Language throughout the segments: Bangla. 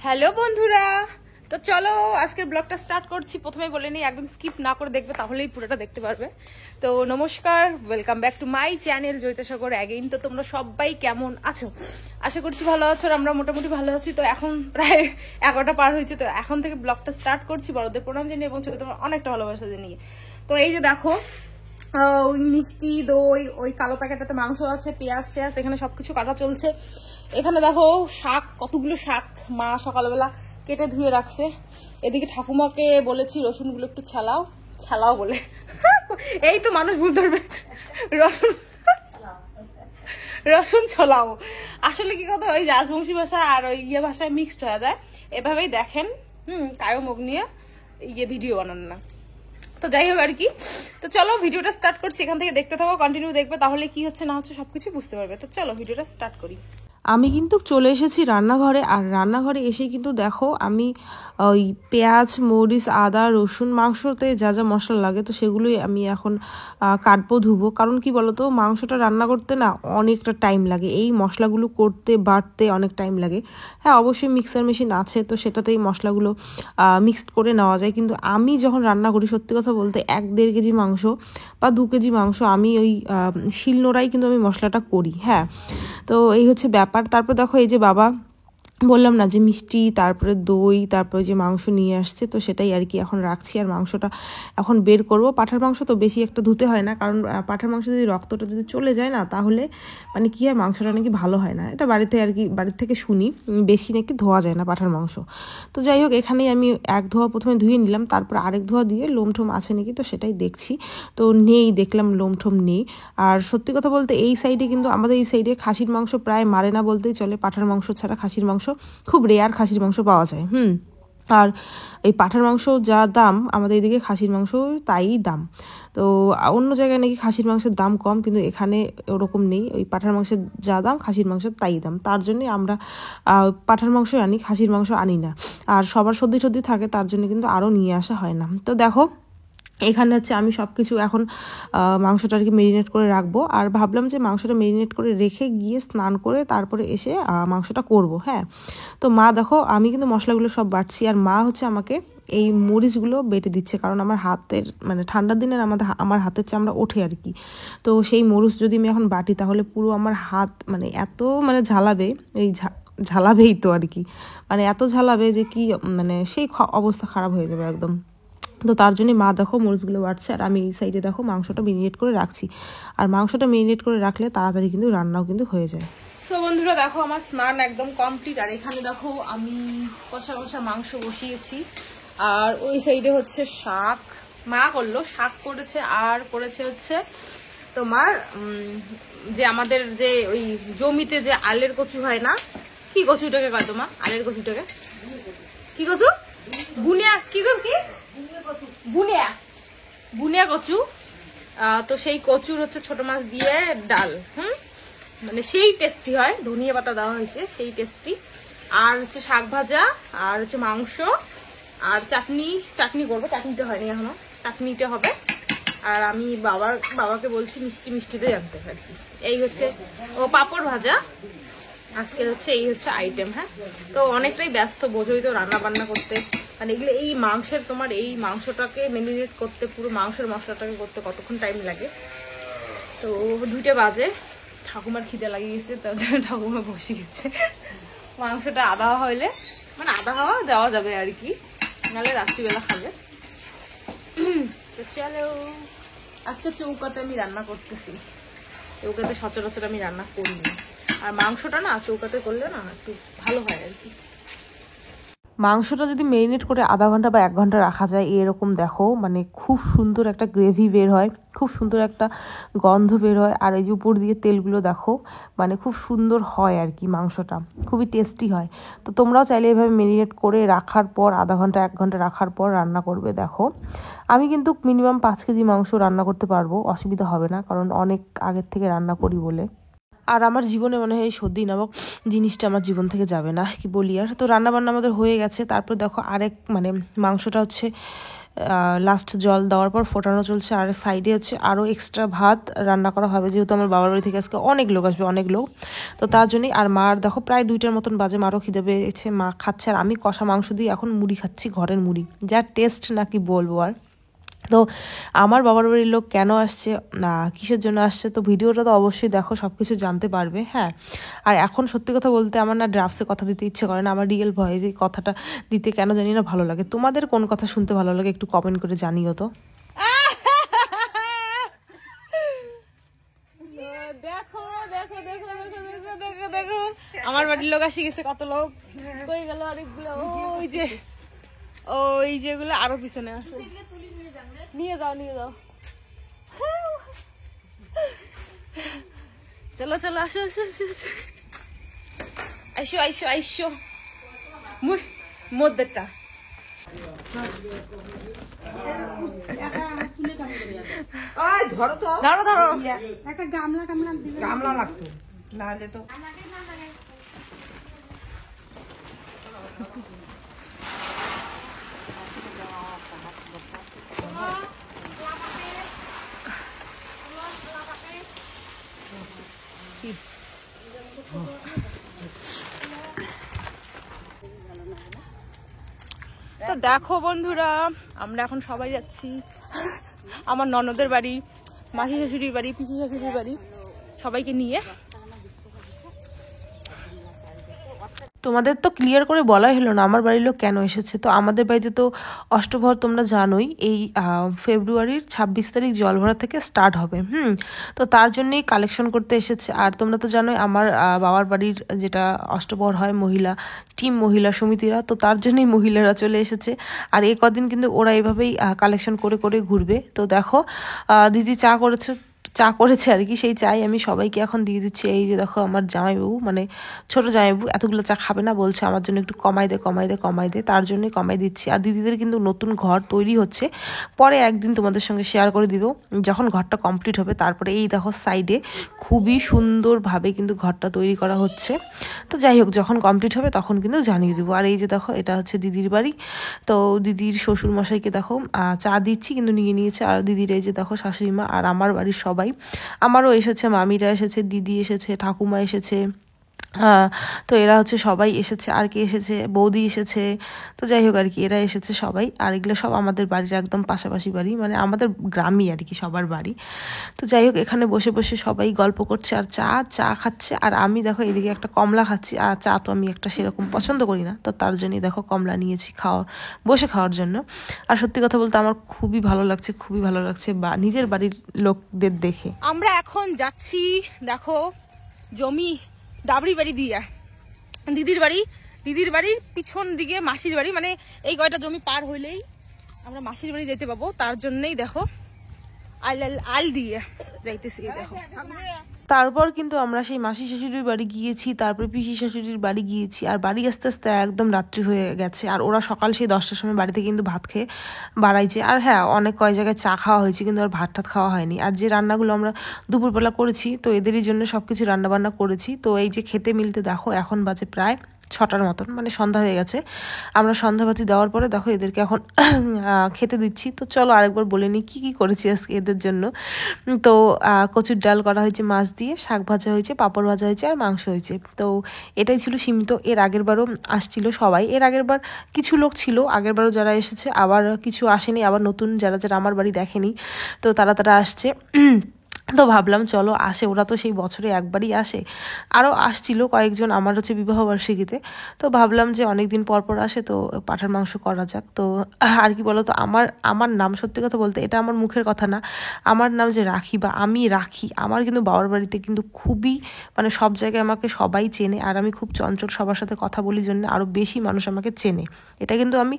হ্যালো বন্ধুরা, তো চলো আজকের ব্লগটা স্টার্ট করছি। প্রথমে বলে নিই, একদম স্কিপ না করে দেখবে, তাহলেই পুরোটা দেখতে পারবে। তো নমস্কার, welcome back to my channel Joyitasagar again. তো তোমরা সবাই কেমন আছো? আশা করছি ভালো আছো, আর আমরা মোটামুটি ভালো আছি। তো এখন প্রায় 11টা পার হয়েছে, তো এখন থেকে ব্লগটা স্টার্ট করছি বড়দের প্রণাম জানিয়ে এবং ছোট তোমার অনেকটা ভালোবাসা জানিয়ে। তো এই যে দেখো, ওই মিষ্টি দই, ওই কালো প্যাকেটটাতে মাংস আছে, পেঁয়াজ টেয়াজ, এখানে সবকিছু কাটা চলছে। এখানে দেখো শাক, কতগুলো শাক মা সকালবেলা কেটে ধুয়ে রাখছে। এদিকে ঠাকুমাকে বলেছি রসুনগুলো একটু ছালাও ছালাও বলে এই তো মানুষ ভুল ধরবে, রসুন রসুন ছোলাও। আসলে কি কথা, ওই রাজবংশী ভাষা আর ওই ইয়ে ভাষায় মিক্সড হয়ে যায়। এভাবেই দেখেন কায়ো মুখ নিয়ে ভিডিও বানান না। তো যাই হোক আর কি, তো চলো ভিডিওটা স্টার্ট করছি। এখান থেকে দেখতে থাকো, কন্টিনিউ দেখবে, তাহলে কি হচ্ছে না হচ্ছে সবকিছু বুঝতে পারবে। তো চলো ভিডিওটা স্টার্ট করি। আমি কিন্তু চলে এসেছি রান্নাঘরে। আর রান্নাঘরে এসে কিন্তু দেখো আমি ওই পেঁয়াজ, মরিচ, আদা, রসুন, মাংসতে যা যা মশলা লাগে তো সেগুলোই আমি এখন কাটবো, ধুবো। কারণ কি বলতো, মাংসটা রান্না করতে না অনেকটা টাইম লাগে, এই মশলাগুলো করতে বাটতে অনেক টাইম লাগে। হ্যাঁ, অবশ্যই মিক্সার মেশিন আছে, তো সেটাতেই মশলাগুলো মিক্সড করে নেওয়া যায়। কিন্তু আমি যখন রান্না করি, সত্যি কথা বলতে 1-1.5 কেজি মাংস বা 2 কেজি মাংস আমি ওই শিলনোড়াই কিন্তু আমি মশলাটা করি। হ্যাঁ, তো এই হচ্ছে ব্যাপার। তারপর দেখো, এই যে বাবা বললাম না যে মিষ্টি, তারপরে দই, তারপরে যে মাংস নিয়ে আসছে, তো সেটাই আর কি এখন রাখছি। আর মাংসটা এখন বের করব। পাঁঠার মাংস তো বেশি একটা ধুতে হয় না, কারণ পাঁঠার মাংস যদি রক্তটা যদি চলে যায় না, তাহলে মানে কি হয়, মাংসটা নাকি ভালো হয় না। এটা বাড়িতে আর কি, বাড়ির থেকে শুনি বেশি নাকি ধোয়া যায় না পাঁঠার মাংস। তো যাই হোক, এখানেই আমি এক ধোয়া প্রথমে ধুয়ে নিলাম, তারপর আরেক ধোয়া দিয়ে লোমঠোম আছে নাকি তো সেটাই দেখছি। তো নেই, দেখলাম লোমঠোম নেই। আর সত্যি কথা বলতে এই সাইডে কিন্তু, আমাদের এই সাইডে খাসির মাংস প্রায় মারে না বলতেই চলে। পাঁঠার মাংস ছাড়া খাসির মাংস খুব রেয়ার খাসির মাংস পাওয়া যায়। আর এই পাঁঠার মাংস যা দাম, আমাদের এদিকে খাসির মাংস তাই দাম। তো অন্য জায়গায় নাকি খাসির মাংসের দাম কম, কিন্তু এখানে ওরকম নেই। ওই পাঁঠার মাংসের যা দাম, খাসির মাংসের তাই দাম। তার জন্যে আমরা পাঁঠার মাংস আনি, খাসির মাংস আনি না। আর সবার সর্দি সর্দি থাকে, তার জন্য কিন্তু আরও নিয়ে আসা হয় না। তো দেখো, এখানে হচ্ছে আমি সব কিছু এখন মাংসটা আর কি মেরিনেট করে রাখবো। আর ভাবলাম যে মাংসটা মেরিনেট করে রেখে গিয়ে স্নান করে তারপরে এসে মাংসটা করব। হ্যাঁ, তো মা দেখো, আমি কিন্তু মশলাগুলো সব বাটছি, আর মা হচ্ছে আমাকে এই মরিচগুলো বেটে দিচ্ছে। কারণ আমার হাতের মানে ঠান্ডার দিনের আমার হাতের চামড়া ওঠে আর কি। তো সেই মরিচ যদি আমি এখন বাটি, তাহলে পুরো আমার হাত মানে এত মানে ঝালাবে, এই ঝালাবেই তো আর কি, মানে এত ঝালাবে যে কি মানে সেই অবস্থা খারাপ হয়ে যাবে একদম। তো তার জন্য মা দেখো মরিচগুলো বাটছে, আর আমি এই সাইডে দেখো মাংসটা মেরিনেট করে রাখছি। আর মাংসটা মেরিনেট করে রাখলে তাড়াতাড়ি কিন্তু রান্নাও কিন্তু হয়ে যায়। সো বন্ধুরা দেখো, আমার স্নান একদম কমপ্লিট। আর এখানে দেখো আমি কষা কষা মাংস বসিয়েছি। আর ওই সাইডে হচ্ছে শাক, মা করলো, শাক করেছে। আর করেছে হচ্ছে তোমার যে আমাদের যে ওই জমিতে যে আলের কচু হয় না, কি কচুটাকে কয় তোমার, আলের কচুটাকে কি কচু, বুনিয়া, কি গো কি বুনিয়া, বুনিয়া কচু। তো সেই কচুর হচ্ছে ছোট মাছ দিয়ে ডাল, মানে সেই টেস্টি হয়, ধনিয়া পাতা দেওয়া হয়েছে, সেই টেস্টি। আর হচ্ছে শাক ভাজা, আর হচ্ছে মাংস, আর চাটনি করবো, চাটনিটা হয়নি এখনো, চাটনিটা হবে। আর আমি বাবাকে বলছি মিষ্টিতে জানতে আর কি। এই হচ্ছে ও পাঁপড় ভাজা আজকের হচ্ছে, এই হচ্ছে আইটেম। হ্যাঁ, তো অনেকটাই ব্যস্ত, বোঝোই তো, রান্না বান্না করতে, মানে এগুলো এই মাংসের তোমার এই মাংসটাকে মেরিনেট করতে, পুরো মাংসের মশলাটাকে করতে কতক্ষণ টাইম লাগে। তো 2টা বাজে, ঠাকুমার খিদে লাগিয়ে গেছে, তার জন্য ঠাকুমা বসে গেছে। মাংসটা আধা হওয়া হইলে, মানে আধা হওয়া দেওয়া যাবে আর কি, নাহলে রাত্রিবেলা খাবে। তো চলো, আজকে চৌকাতে আমি রান্না করতেছি। চৌকাতে সচরাচর আমি রান্না করি না, আর মাংসটা না চৌকাতে করলে না একটু ভালো হয় আর কি। মাংসটা যদি মেরিনেট করে আধা ঘন্টা বা 1 ঘন্টা রাখা যায়, এরকম দেখো মানে খুব সুন্দর একটা গ্রেভি বের হয়, খুব সুন্দর একটা গন্ধ বের হয়। আর এই যে উপর দিয়ে তেলগুলো দেখো, মানে খুব সুন্দর হয় আর কি, মাংসটা খুবই টেস্টি হয়। তো তোমরাও চাইলে এভাবে মেরিনেট করে রাখার পর আধা ঘন্টা 1 ঘন্টা রাখার পর রান্না করবে। দেখো, আমি কিন্তু মিনিমাম 5 কেজি মাংস রান্না করতে পারবো, অসুবিধা হবে না, কারণ অনেক আগের থেকে রান্না করি বলে। আর আমার জীবনে মনে হয় এই সর্দি নামক জিনিসটা আমার জীবন থেকে যাবে না, কি বলি আর। তো রান্নাবান্না আমাদের হয়ে গেছে। তারপর দেখো আরেক মানে মাংসটা হচ্ছে লাস্ট জল দেওয়ার পর ফোটানো চলছে। আর সাইডে হচ্ছে আরও এক্সট্রা ভাত রান্না করা হবে, যেহেতু আমার বাবার বাড়ি থেকে আজকে অনেক লোক আসবে, অনেক লোক, তো তার জন্যই। আর মার দেখো প্রায় 2টার মতন বাজে, মারও খিদে পেয়েছে, মা খাচ্ছে আর আমি কষা মাংস দিয়ে এখন মুড়ি খাচ্ছি, ঘরের মুড়ি, যা টেস্ট নাকি বলবো আর। তো আমার বাবার বাড়ির লোক কেন আসছে, কিসের জন্য আসছে, তো ভিডিওটা তো অবশ্যই দেখো, সব কিছু জানতে পারবে। হ্যাঁ, আর এখন সত্যি কথা বলতে আমার না ড্রাফটসে কথা দিতে ইচ্ছে করে না, আমার রিয়েল ভয়েসে কথাটা দিতে কেন জানি না ভালো লাগে। তোমাদের কোন কথা শুনতে ভালো লাগে একটু কমেন্ট করে জানিও তো। দেখো দেখো দেখো দেখো দেখো দেখো দেখো আমার বাড়ির লোক আসে গেছে, কত লোক কই গেল আরেকগুলো, ওই যেগুলো আরো পিছনে আছে, নিয়ে যাও নিয়ে যাও, চলো চলো আসো আসো আসো আইসো আইসো আইসো মধ্যেটা ধরো তো, ধরো ধরো, একটা গামলা লাগতো, নাহলে তো তো দেখো বন্ধুরা, আমরা এখন সবাই যাচ্ছি আমার ননদের বাড়ি, মাসি শাশুড়ির বাড়ি, পিসি শাশুড়ির বাড়ি, সবাইকে নিয়ে। তোমাদের তো ক্লিয়ার করে বলাই হলো না আমার বাড়ির লোক কেন এসেছে। তো আমাদের বাড়িতে তো অষ্টপ্রহর তোমরা জানোই, এই ফেব্রুয়ারির 26 তারিখ জলভরা থেকে স্টার্ট হবে। তো তার জন্যই কালেকশন করতে এসেছে। আর তোমরা তো জানোই আমার বাবার বাড়ির যেটা অষ্টপ্রহর হয় টিম মহিলা সমিতিরা, তো তার জন্যই মহিলারা চলে এসেছে। আর এই কদিন কিন্তু ওরা এভাবেই কালেকশন করে করে ঘুরবে। তো দেখো দিদি চা করেছে আর কি, সেই চাই আমি সবাইকে এখন দিয়ে দিচ্ছি। এই যে দেখো আমার জামাইবাবু, মানে ছোট জামাইবাবু এতগুলো চা খাবে না, বলছে আমার জন্য একটু কমাই দে কমাই দে কমাই দে, তার জন্যই কমাই দিচ্ছি। আর দিদিদের কিন্তু নতুন ঘর তৈরি হচ্ছে, পরে একদিন তোমাদের সঙ্গে শেয়ার করে দিব যখন ঘরটা কমপ্লিট হবে। তারপরে এই দেখো সাইডে খুবই সুন্দরভাবে কিন্তু ঘরটা তৈরি করা হচ্ছে। তো যাই হোক, যখন কমপ্লিট হবে তখন কিন্তু জানিয়ে দেবো। আর এই যে দেখো এটা হচ্ছে দিদির বাড়ি, তো দিদির শ্বশুর মশাইকে দেখো চা দিচ্ছি, কিন্তু নিয়ে নিয়েছে। আর দিদির এই যে দেখো শাশুড়ি মা আর আমার বাড়ির সবাই, আমারও এসেছে, মামিরা এসেছে, দিদি এসেছে, ঠাকুমা এসেছে, তো এরা হচ্ছে সবাই এসেছে। আর কি এসেছে, বৌদি এসেছে, তো যাই হোক আর কি এরা এসেছে সবাই। আর এগুলো সব আমাদের বাড়ির একদম পাশাপাশি বাড়ি, মানে আমাদের গ্রামই আর কি সবার বাড়ি। তো যাই হোক এখানে বসে বসে সবাই গল্প করছে আর চা খাচ্ছে। আর আমি দেখো এদিকে একটা কমলা খাচ্ছি। আর চা তো আমি একটা সেরকম পছন্দ করি না, তো তার জন্যই দেখো কমলা নিয়েছি বসে খাওয়ার জন্য। আর সত্যি কথা বলতে আমার খুবই ভালো লাগছে, খুবই ভালো লাগছে বা নিজের বাড়ির লোকদের দেখে। আমরা এখন যাচ্ছি দেখো জমি ডাবরি বাড়ি দিয়ে, দিদির বাড়ির পিছন দিকে মাসির বাড়ি, মানে এই কয়টা জমি পার হইলেই আমরা মাসির বাড়ি যেতে পাবো। তার জন্যই দেখো আল দিয়ে যাইতেছি। দেখো তারপর কিন্তু আমরা সেই মাসি শাশুড়ির বাড়ি গিয়েছি, তারপরে পিসি শাশুড়ির বাড়ি গিয়েছি। আর বাড়ি আস্তে আস্তে একদম রাত্রি হয়ে গেছে। আর ওরা সকাল সেই 10টার সময় বাড়িতে কিন্তু ভাত খেয়ে বাড়াইছে। আর হ্যাঁ, অনেক কয় জায়গায় চা খাওয়া হয়েছে, কিন্তু আর ভাত টাত খাওয়া হয়নি। আর যে রান্নাগুলো আমরা দুপুরবেলা করেছি, তো এদেরই জন্য সব কিছু রান্নাবান্না করেছি। তো এই যে খেতে মিলতে দেখো এখন বাজে প্রায় 6টার মতন, মানে সন্ধ্যা হয়ে গেছে। আমরা সন্ধ্যাবাতি দেওয়ার পরে দেখো এদেরকে এখন খেতে দিচ্ছি। তো চলো আরেকবার বলে নিই কী কী করেছি আজকে এদের জন্য। তো কচুর ডাল করা হয়েছে মাছ দিয়ে, শাক ভাজা হয়েছে, পাঁপড় ভাজা হয়েছে, আর মাংস হয়েছে। তো এটাই ছিল সীমিত। এর আগের বারও আসছিল সবাই, এর আগের বার কিছু লোক ছিল আগের বারও যারা এসেছে, আবার কিছু আসেনি, আবার নতুন যারা যারা আমার বাড়ি দেখেনি, তো তারা আসছে। তো ভাবলাম চলো আসে, ওরা তো সেই বছরে একবারই আসে। আরও আসছিল কয়েকজন আমার হচ্ছে বিবাহবার্ষিকীতে। তো ভাবলাম যে অনেক দিন পর পর আসে, তো পাঁঠার মাংস করা যাক। তো আর কি বলো তো, আমার নাম, সত্যি কথা বলতে এটা আমার মুখের কথা না, আমার নাম যে রাখি বা আমি রাখি, আমার কিন্তু বাবার বাড়িতে কিন্তু খুবই, মানে সব জায়গায় আমাকে সবাই চেনে। আর আমি খুব চঞ্চল, সবার সাথে কথা বলি জন্য আরও বেশি মানুষ আমাকে চেনে। এটা কিন্তু আমি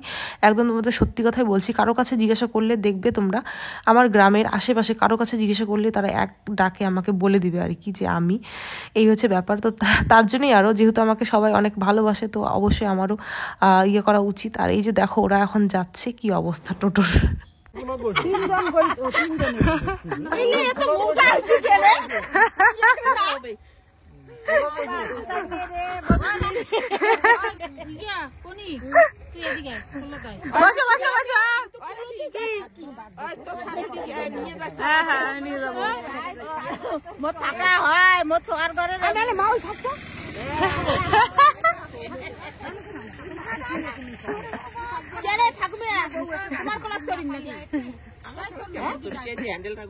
একদম তোমাদের সত্যি কথাই বলছি। কারো কাছে জিজ্ঞাসা করলে দেখবে তোমরা, আমার গ্রামের আশেপাশে কারো কাছে জিজ্ঞাসা করলে তারা এক ডাকে আমাকে বলে দিবে আর কি যে আমি, এই হচ্ছে ব্যাপার। তো তার জন্যই আরও, যেহেতু আমাকে সবাই অনেক ভালোবাসে, তো অবশ্যই আমারও ইয়ে করা উচিত। আর এই যে দেখো ওরা এখন যাচ্ছে, কি অবস্থা টোটোর। তুই এদিকে বসো বসো বসো। তোর শাশুড়ি নিয়ে যাস হ্যাঁ হ্যাঁ নিয়ে যাবো। মোর টাকা হয় মোর ছোয়ার ঘরে নাহলে মাউল থাকতো থাকবে তোমার কোন চরিন নাকি হ্যান্ডেলটা